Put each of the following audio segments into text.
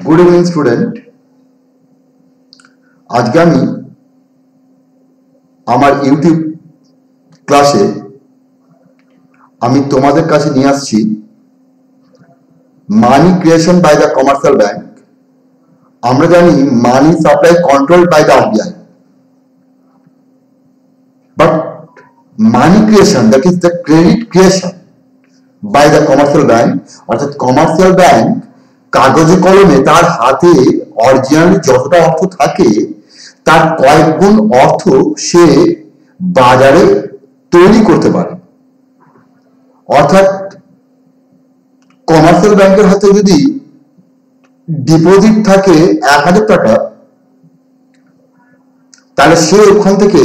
Good evening student. আজকে আমি আমার ইউটিউব ক্লাসে আমি তোমাদের কাছে নিয়ে আসছি money creation by the commercial bank. আমরা জানি money supply control by the RBI, but money creation, that is the credit creation by the commercial bank, অর্থাৎ কমার্শিয়াল ব্যাংক কাগজে কলমে তার হাতে অরিজিনালি যতটা অর্থ থাকে তার কয়েক গুণ অর্থ সে বাজারে তৈরি করতে পারে। অর্থাৎ কমার্শিয়াল ব্যাংকের হাতে যদি ডিপোজিট থাকে 1000 টাকা, তাহলে সে ওখান থেকে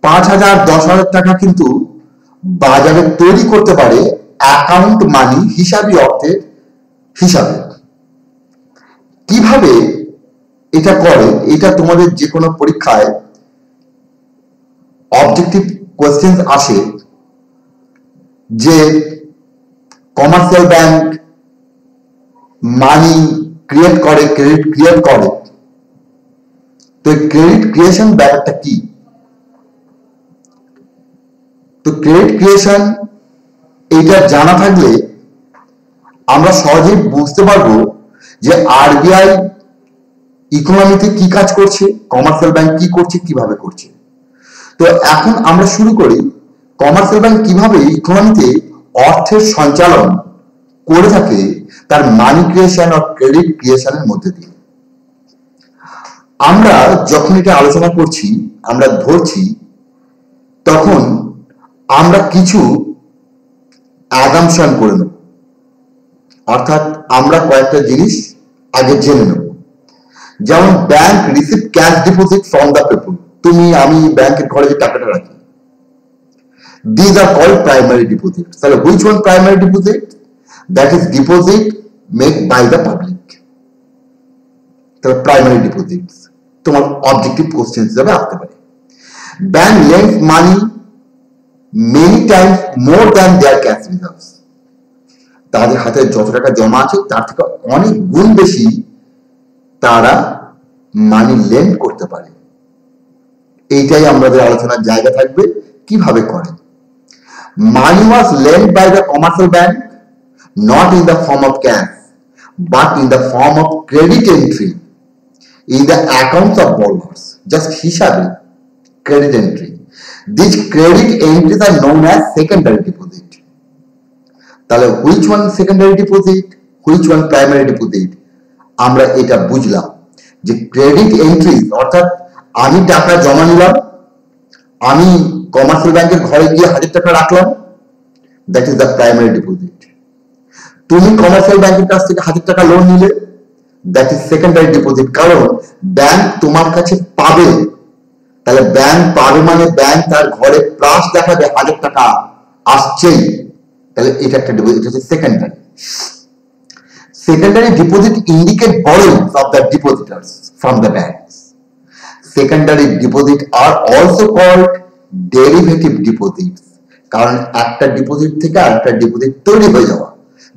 5000 10,000 টাকা কিন্তু বাজারে তৈরি করতে পারে অ্যাকাউন্ট মানি হিসাবি অর্থের হিসাবে। কিভাবে এটা করে, এটা তোমাদের যে কোনো পরীক্ষায় অবজেক্টিভ কোয়েশ্চেন আসে যে কমার্শিয়াল ব্যাংক মানি ক্রিয়েট করে, ক্রেডিট ক্রিয়েট করে, তো ক্রেডিট ক্রিয়েশন ব্যাপারটা কি? তো ক্রেডিট ক্রিয়েশন এইটা জানা থাকলে আমরা সহজেই বুঝতে পারবো যে আরবিআই ইকোনমিতে কি কাজ করছে, কমার্শিয়াল ব্যাংক কি করছে, কিভাবে করছে। তো এখন আমরা শুরু করি কমার্শিয়াল ব্যাংক কিভাবে ইকোনমিতে অর্থের সঞ্চালন করে থাকে তার মানি ক্রিয়েশন আর ক্রেডিট ক্রিয়েশনের মধ্যে দিয়ে। আমরা যখন এটা আলোচনা করছি, আমরা ধরছি, তখন আমরা কিছু অ্যাজাম্পশন করে নেব, অর্থাৎ আমরা কয়েকটা জিনিস আগে জেনে নেব। যেমন bank receive cash deposit from the people, তুমি আমি ব্যাংকের ঘরে যে টাকাটা রাখি, these are called primary deposits. তাহলে which one primary deposit? That is deposit made by the public. তাহলে primary deposits তোমার অবজেক্টিভ কোশ্চেন হিসেবে আসতে পারে। Bank lends money many times more than their cash reserves. তাদের হাতে যত টাকা জমা আছে তার থেকে অনেক গুণ বেশি তারা মানি লেন্ড করতে পারে। এইটাই আমাদের আলোচনার জায়গা থাকবে, কিভাবে করে। Money was lent by the commercial bank not in the form of cash but in the form of credit entry in the accounts of borrowers. Just হিসাবে credit entry. These credit entries are known as secondary deposit. তাহলে which one secondary deposit, which one primary deposit? আমরা এটা বুঝলাম যে credit entry অর্থাৎ আমি টাকা জমা নিলাম, আমি কমার্শিয়াল ব্যাংকের ঘরে গিয়ে 1000 টাকা রাখলাম, that is the primary deposit. তুমি কমার্শিয়াল ব্যাংকের কাছ থেকে 1000 টাকা লোন নিলে, দ্যাট ইজ সেকেন্ডারি ডিপোজিট। কারণ ব্যাংক তোমার কাছে পাবে, তাহলে ব্যাংক পাবে মানে ব্যাংক তার ঘরে প্লাস দেখাবে 1000 টাকা আসছেই, তাহলে এটা একটা ডিপোজিট, এটা হচ্ছে secondary. Secondary deposit indicate borrowings of the depositors from the banks. Secondary deposit are also called derivative deposits, কারণ একটা ডিপোজিট থেকে আরেকটা ডিপোজিট তৈরি হয়ে যাওয়া,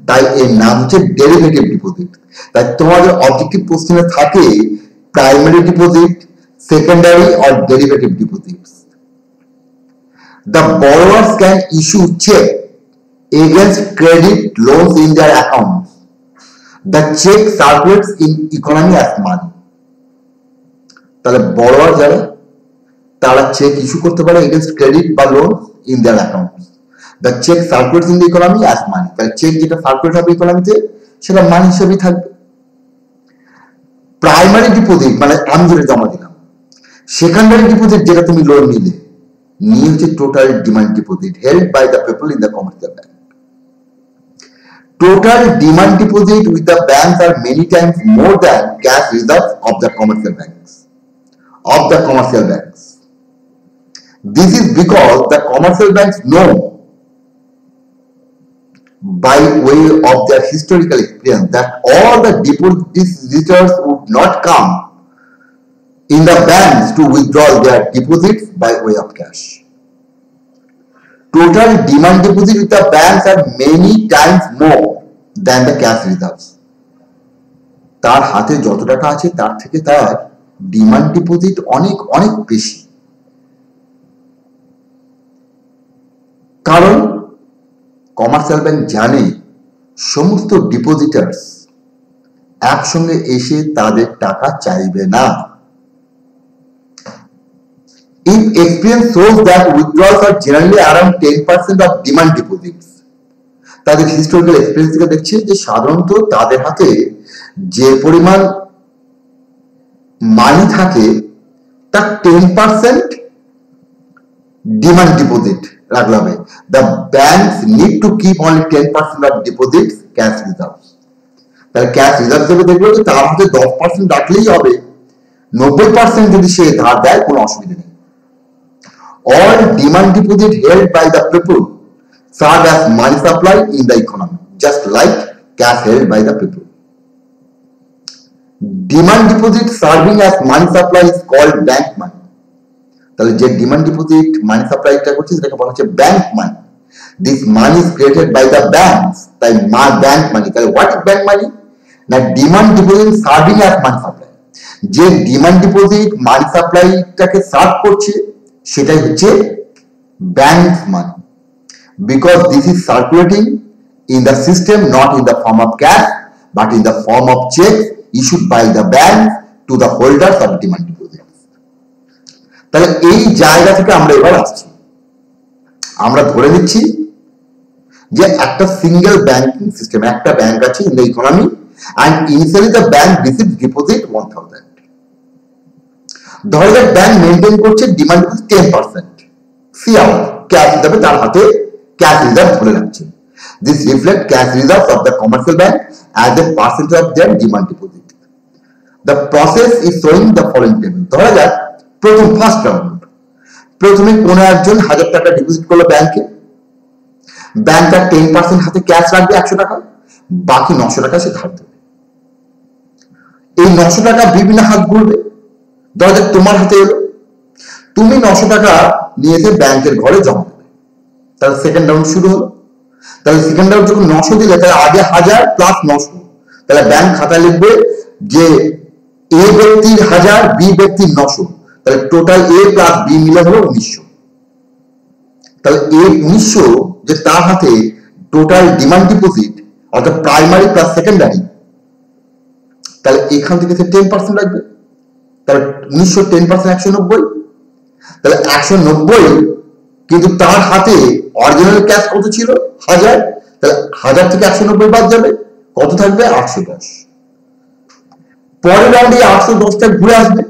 তাই এর নাম হচ্ছে ডেরিভেটিভ ডিপোজিট। তাই তোমাদের অবজেক্টিভ কোশ্চেনে থাকে primary deposit, secondary or derivative deposits. The borrowers can issue check against credit loans in their accounts. The check circulates in economy as money. তাহলে বড়োয়ার যারা তারা চেক ইস্যু করতে পারে এগেইনস্ট ক্রেডিট বা loan in their accounts. The cheque circulates in the economy as money. তাহলে cheque যেটা circulate হবে ইকোনমিতে সেটা মানি হিসেবেই থাকবে। প্রাইমারি ডিপোজিট মানে আমি যেটা জমা দিলাম। সেকেন্ডারি ডিপোজিট যেটা তুমি লোন নিয়ে হচ্ছে total demand deposit held by the people in the commercial bank. Total demand deposit with the banks are many times more than cash reserves of the commercial banks. This is because the commercial banks know by way of their historical experience that all the depositors would not come in the banks to withdraw their deposits by way of cash. Total demand deposit with the banks are many times more than the cash reserves. তার হাতে যত টাকা আছে তার থেকে তার demand deposit অনেক অনেক বেশি। কারণ কমার্শিয়াল ব্যাংক জানে সমস্ত ডিপোজিটার্স একসঙ্গে এসে তাদের টাকা চাইবে না। If experience shows that withdrawals are generally around 10% of demand deposits, তাদের হিস্টোরিক্যাল এক্সপিরিয়েন্স থেকে দেখছে যে সাধারণত তাদের হাতে যে পরিমাণ মানি থাকে তার 10% ডিমান্ড ডিপোজিট রাখলে হবে। The banks need to keep only 10% of deposits cash reserves. তাহলে ক্যাশ রিজার্ভ হিসেবে দেখলো যে তার হাতে 10% রাখলেই হবে, 90% যদি সে ধার দেয় কোনো অসুবিধা নেই। All demand deposit held by the people serve as money supply in the economy, just like cash held by the people. Demand deposit serving as money supply is called bank money. তাহলে যে demand deposit মানি সাপ্লাইটা করছে সেটাকে বলা হচ্ছে bank money. This money is created by the banks, তাই bank money. তাহলে what is bank money? না demand deposit serving as money supply. যে ডিমান্ড ডিপোজিট মানি সাপ্লাইটাকে সার্ভ করছে সেটাই হচ্ছে bank money, because this is circulating in the system not in the form of cash but in the form of cheque issued by the bank to the holders of demand deposit. তাহলে এই জায়গা থেকে আমরা এবার আসছি, আমরা ধরে নিচ্ছি যে একটা সিঙ্গেল ব্যাংকিং সিস্টেম, একটা ব্যাংক আছে in the economy and initially the bank received deposit 1000. ধরা যাক ব্যাংক মেনটেন করছে ডিমান্ড 10%, সি আউট ক্যাশ হিসাবে তার হাতে ক্যাশ রিজার্ভ ধরে রাখছে। This reflect cash reserve of the commercial bank as a percentage of their demand deposit. The process is showing the following table. ধরা যাক প্রথম ফার্স্ট রাউন্ড, প্রথমে কোনো একজন 1000 টাকা ডিপোজিট করলো ব্যাংকে, ব্যাংক তার 10% হাতে ক্যাশ রাখবে 100 টাকা, বাকি 900 টাকা সে ধার দেবে। এই 900 টাকা বিভিন্ন হাত ঘুরবে। ধরা যাক তোমার হাতে এলো, তুমি 900 টাকা নিয়ে এসে ব্যাংকের ঘরে জমা দেবে। তাহলে সেকেন্ড রাউন্ড শুরু হলো। তাহলে সেকেন্ড রাউন্ড যখন 900 দিলে তাহলে আগে 1000 প্লাস 900, তাহলে ব্যাংক খাতায় লিখবে যে এ ব্যক্তির 1000, বি ব্যক্তির 900, তাহলে টোটাল এ প্লাস বি মিলে হলো 1900। তাহলে এই 1900 যে তার হাতে টোটাল ডিমান্ড ডিপোজিট অর্থাৎ প্রাইমারি প্লাস সেকেন্ডারি, তাহলে এখান থেকে সে 10% রাখবে। তাহলে 1900 10% 190, তাহলে 190, কিন্তু তার হাতে অরিজিনাল ক্যাশ কত ছিল 1000, তাহলে 1000 থেকে 190 বাদ যাবে, কত থাকবে 810। পরের রাউন্ডে 810টা ঘুরে আসবে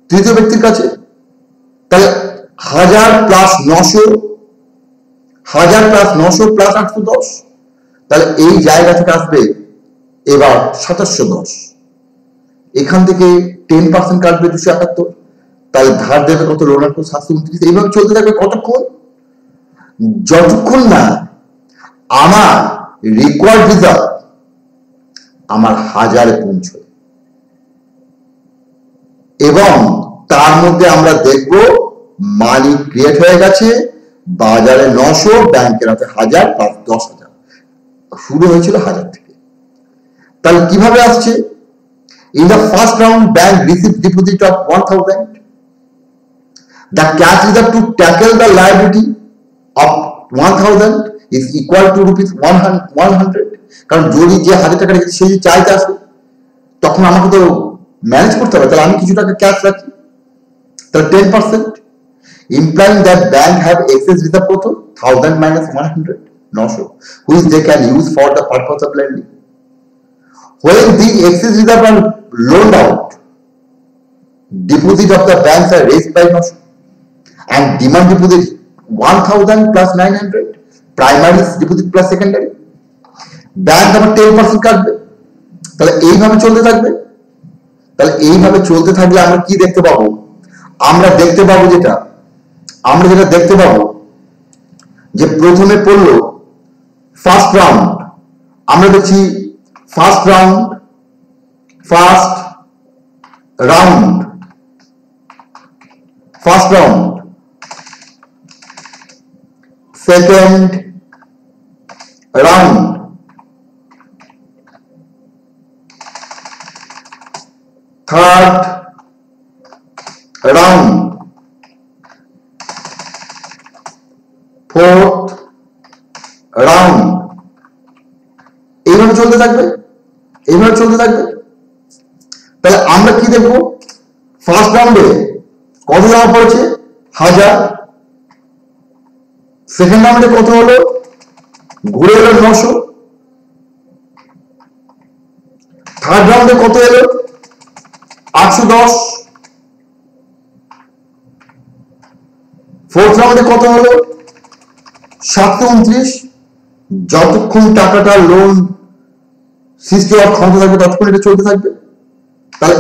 তৃতীয় ব্যক্তির কাছে, তাহলে 1000 প্লাস 900, 1000 প্লাস 900 প্লাস 810, তাহলে এই জায়গা থেকে আসবে এবার 2710। এখান থেকে 10% কাটবে 271, তাহলে ধার দেবে কত লোন আসবে 729। এইভাবে চলতে থাকবে কতক্ষণ? যতক্ষণ না আমার রিকোয়ার্ড রিজার্ভ আমার 1000-এ পৌঁছয়, এবং তার মধ্যে আমরা দেখব মানি ক্রিয়েট হয়ে গেছে, বাজারে 900, ব্যাংকের হাতে 1000 প্লাস 10,000, শুরু হয়েছিল 1000 থেকে। তাহলে কিভাবে আসছে? In the first round, bank received deposit of 1000. The cash reserve to tackle the liability of 1000 is equal to rupees 100. কারণ যদি যে 1000 টাকা রেখেছে সে যদি চাইতে আসে, তখন আমাকে তো ম্যানেজ করতে হবে, তাহলে আমি কিছু টাকা ক্যাশ রাখি, তাহলে 10%, implying that bank have excess reserve কত 1000 minus 100, 900, which they can use for the purpose of lending. When these excess reserve are loaned out, deposit of the banks are raised by 900, and demand deposit 1000 plus 900, primary deposit plus secondary, bank আবার 10% কাটবে। তাহলে এইভাবে চলতে থাকবে। তাহলে এইভাবে চলতে থাকলে আমরা কি দেখতে পাবো? আমরা যেটা দেখতে পাবো যে প্রথমে পড়লো ফার্স্ট রাউন্ড, আমরা দেখছি first round, second round, third round, fourth round, এইভাবে চলতে থাকবে, এইভাবে চলতে থাকবে। তাহলে আমরা কি দেখবো, ফার্স্ট রাউন্ডে কত জমা পড়েছে 1000, সেকেন্ড রাউন্ডে কত হলো, ঘুরে এলো 900, থার্ড রাউন্ডে কত এলো 810, ফোর্থ রাউন্ডে কত হলো 729। যতক্ষণ টাকাটা লোন সৃষ্টি হওয়ার ক্ষমতা থাকবে ততক্ষণ এটা চলতে থাকবে। তাহলে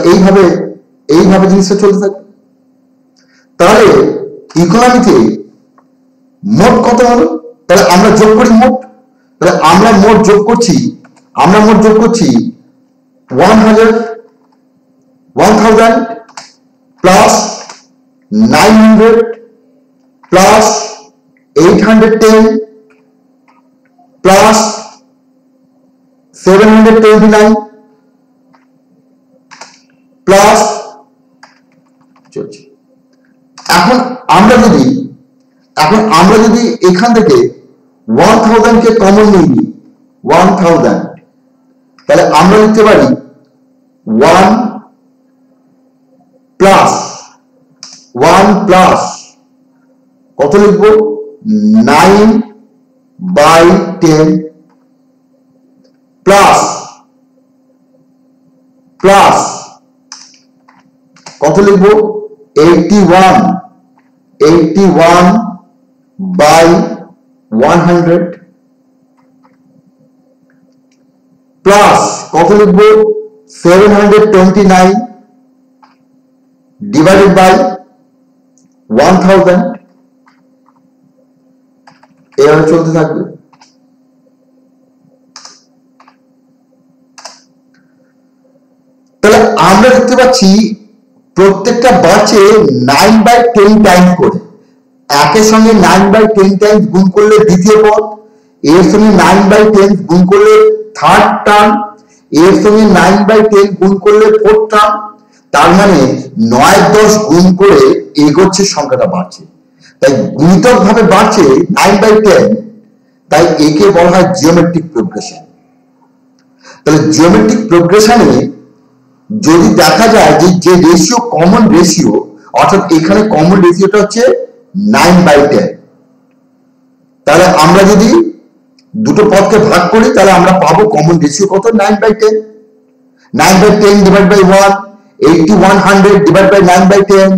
এইভাবে জিনিসটা চলতে থাকবে। তাহলে ইকোনমিতে মোট কত হলো, তাহলে আমরা যোগ করি মোট, তাহলে আমরা মোট যোগ করছি 1000 প্লাস 900 প্লাস 810 প্লাস 729 প্লাস চলছে। এখন আমরা যদি এখান থেকে 1000 কে কমন নিই 1000, তাহলে আমরা লিখতে পারি 1 প্লাস কত লিখবো 9/10 প্লাস কত লিখবো 81/100 প্লাস কত লিখবো 729 ডিভাইডেড বাই 1000, এভাবে চলতে থাকবে। তাহলে আমরা দেখতে পাচ্ছি প্রত্যেকটা বাড়ছে 9/10 টাইমস করে। একের সঙ্গে 9/10 টাইমস গুণ করলে দ্বিতীয় পদ, এর সঙ্গে 9/10 গুণ করলে থার্ড টার্ম, এর সঙ্গে 9/10 গুণ করলে ফোর্থ টার্ম। তার মানে 9-10 গুণ করে এগোচ্ছে, সংখ্যাটা বাড়ছে। তাই গুণিতক ভাবে বাড়ছে 9/10, তাই একে বলা হয় জিওমেট্রিক প্রোগ্রেশন। তাহলে জিওমেট্রিক প্রোগ্রেশনে যদি দেখা যায় যে রেশিও কমন রেশিও, অর্থাৎ এখানে কমন রেশিওটা হচ্ছে 9/10, তাহলে আমরা যদি দুটো পদকে ভাগ করি তাহলে আমরা পাবো কমন রেশিও কত 9/10। 9/10 divide by 1, 8100 divide by 9/10,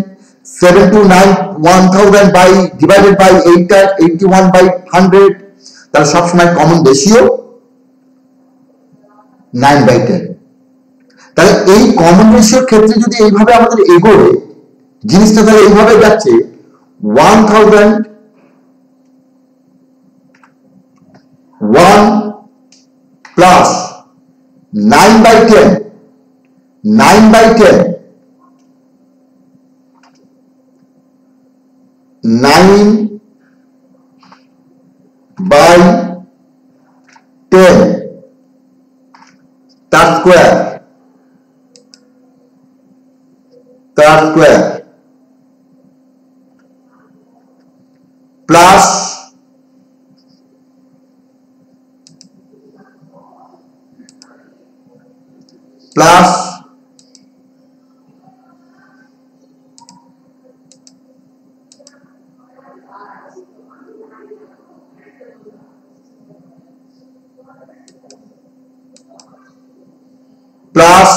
729 1000 by divided by 81/100। তাহলে সবসময় কমন রেশিও 9/10। তাহলে এই কমন রেশিওর ক্ষেত্রে যদি এইভাবে আমাদের এগোয় জিনিসটা, তাহলে এইভাবে যাচ্ছে 1000 1 প্লাস 9/10 9/10 9/10 তার স্কোয়ার প্লাস প্লাস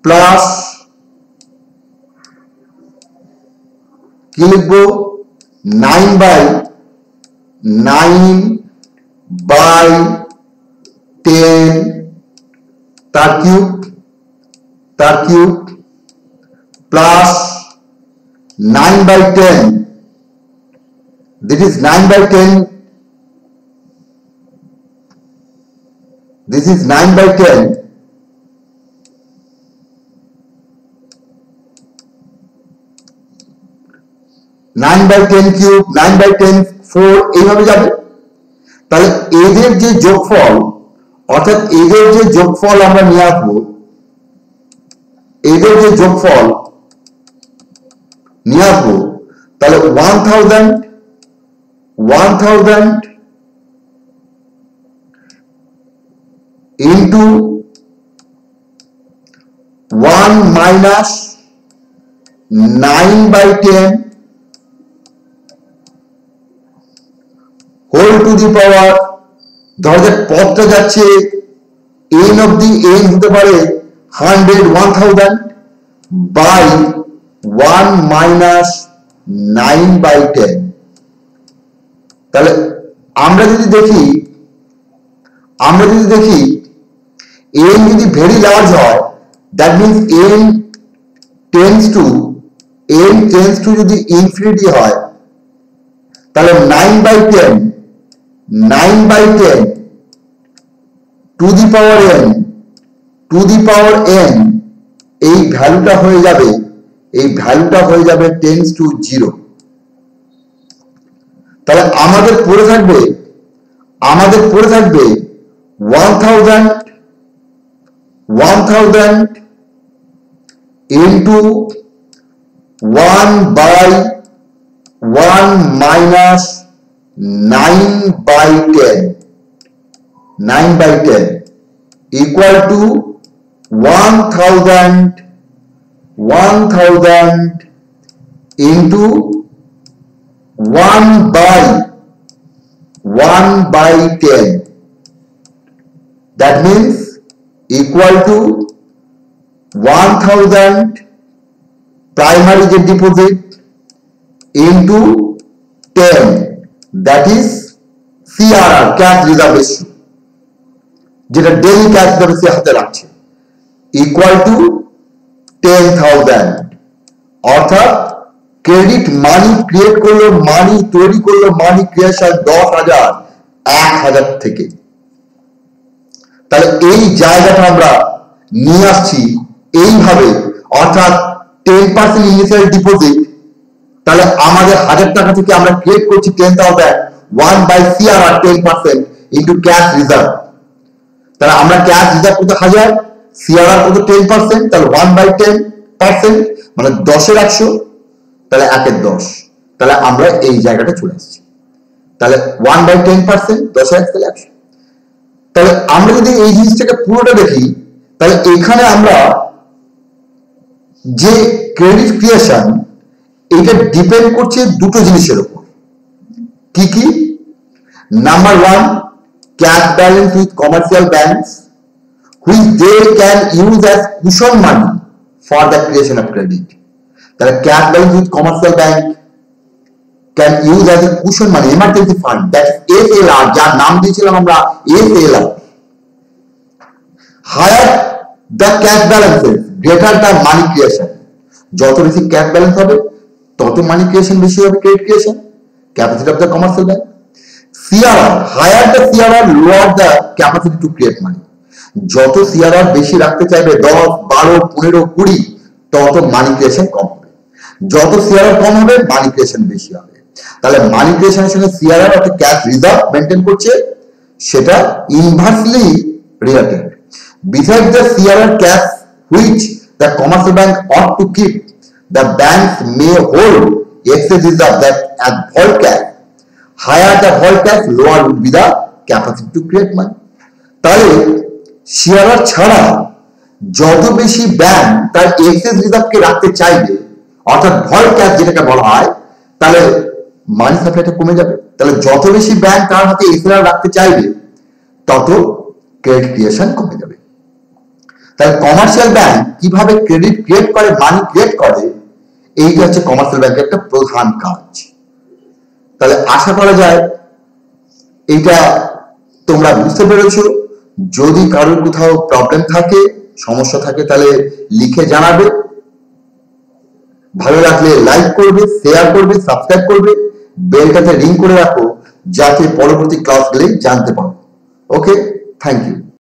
প্লাস কি লিখবো 9/10 তার cube plus 9/10, this is 9/10, this is 9/10 9/10 9/10 cube, 9/10 4 এইভাবে যাবে। তাহলে এদের যে যোগফল, অর্থাৎ এদের যে যোগফল আমরা নিয়ে আসবো, এদের যে যোগফল নিয়ে আসবো, তাহলে 1000 into 1 minus 9/10 whole to the power, ধরা যাক পদটা যাচ্ছে n অবধি, n হতে পারে 100, 1000 by 1 minus 9/10। তাহলে আমরা যদি দেখি n যদি ভেরি লার্জ হয়, that means n tends to যদি ইনফিনিটি হয়, তাহলে 9/10 টু দি পাওয়ার n এই ভ্যালুটা হয়ে যাবে টেন্ডস টু 0। তাহলে আমাদের পড়ে থাকবে 1000 into 1 by 1 minus 9/10 equal to 1000 into 1 by 1/10, that means equal to 1000 primary যে deposit into 10, that is CRR, cash reserve ratio, যেটা ডেইলি ক্যাশ রিজার্ভ সে হাতে রাখছে, ইকুয়াল টু 10,000। অর্থাৎ ক্রেডিট মানি ক্রিয়েট করলো, মানি তৈরি করলো, মানি ক্রিয়েশন 10,000 1000 থেকে। তাহলে এই জায়গাটা আমরা নিয়ে আসছি এইভাবে, অর্থাৎ 10% ইনিশিয়াল ডিপোজিট। তাহলে আমাদের 1000 টাকা থেকে আমরা ক্রিয়েট করছি 10,000, 1 by CRR 10% into cash reserve. তাহলে আমরা ক্যাশ রিজার্ভ কত 1000, CRR কত 10%, তাহলে 1 by 10% মানে 10 এর 100, তাহলে 1 এর 10। তাহলে আমরা এই জায়গাটা চলে আসছি। তাহলে 1 by 10%, 10 এর 1 তাহলে 100। তাহলে আমরা যদি এই জিনিসটাকে পুরোটা দেখি, তাহলে এখানে আমরা যে ক্রেডিট ক্রিয়েশন, এটা ডিপেন্ড করছে দুটো জিনিসের উপর। কি কি? Number 1, cash balance with commercial banks which they can use as cushion money for the creation of credit। তাহলে cash balance with commercial bank can use as a cushion money, emergency fund, that is SLR, যার নাম দিয়েছিলাম আমরা SLR। higher the cash balances, greater the money creation। যত বেশি cash balance হবে তত মানি creation বেশি হবে, credit creation, capacity of the commercial bank. CRR, higher the CRR, lower the capacity to create money। যত CRR বেশি রাখতে চাইবে, 10, 12, 15, 20, তত মানি ক্রিয়েশন কম হবে। যত CRR কম হবে, মানি ক্রিয়েশন বেশি হবে। তাহলে মানি ক্রিয়েশনের সঙ্গে CRR অর্থাৎ ক্যাশ রিজার্ভ মেনটেন করছে, সেটা inversely related. Besides the CRR cash which the commercial bank ought to keep, the banks may hold excess reserve that as vault cash। Higher the vault cash, lower would be the capacity to create money। তাহলে CRR ছাড়া যত বেশি bank তার access রিজার্ভকে রাখতে চাইবে, অর্থাৎ vault cash যেটাকে বলা হয়, তাহলে মানি সাপ্লাইটা কমে যাবে। তাহলে যত বেশি ব্যাংক তার হাতে এক্সএলআর রাখতে চাইবে, তত ক্রেডিট ক্রিয়েশন কমে যাবে। তাহলে কমার্শিয়াল ব্যাংক কিভাবে ক্রেডিট ক্রিয়েট করে, মানি ক্রিয়েট করে, এইটা হচ্ছে কমার্শিয়াল ব্যাংকের একটা প্রধান কাজ। তাহলে আশা করা যায় এইটা তোমরা বুঝতে পেরেছো। যদি কারোর কোথাও প্রবলেম থাকে, সমস্যা থাকে, তাহলে লিখে জানাবে। ভালো লাগলে লাইক করবে, শেয়ার করবে, সাবস্ক্রাইব করবে, বেলটাতে রিং করে রাখো, যাতে পরবর্তী ক্লাসগুলি জানতে পারো। ওকে, থ্যাংক ইউ।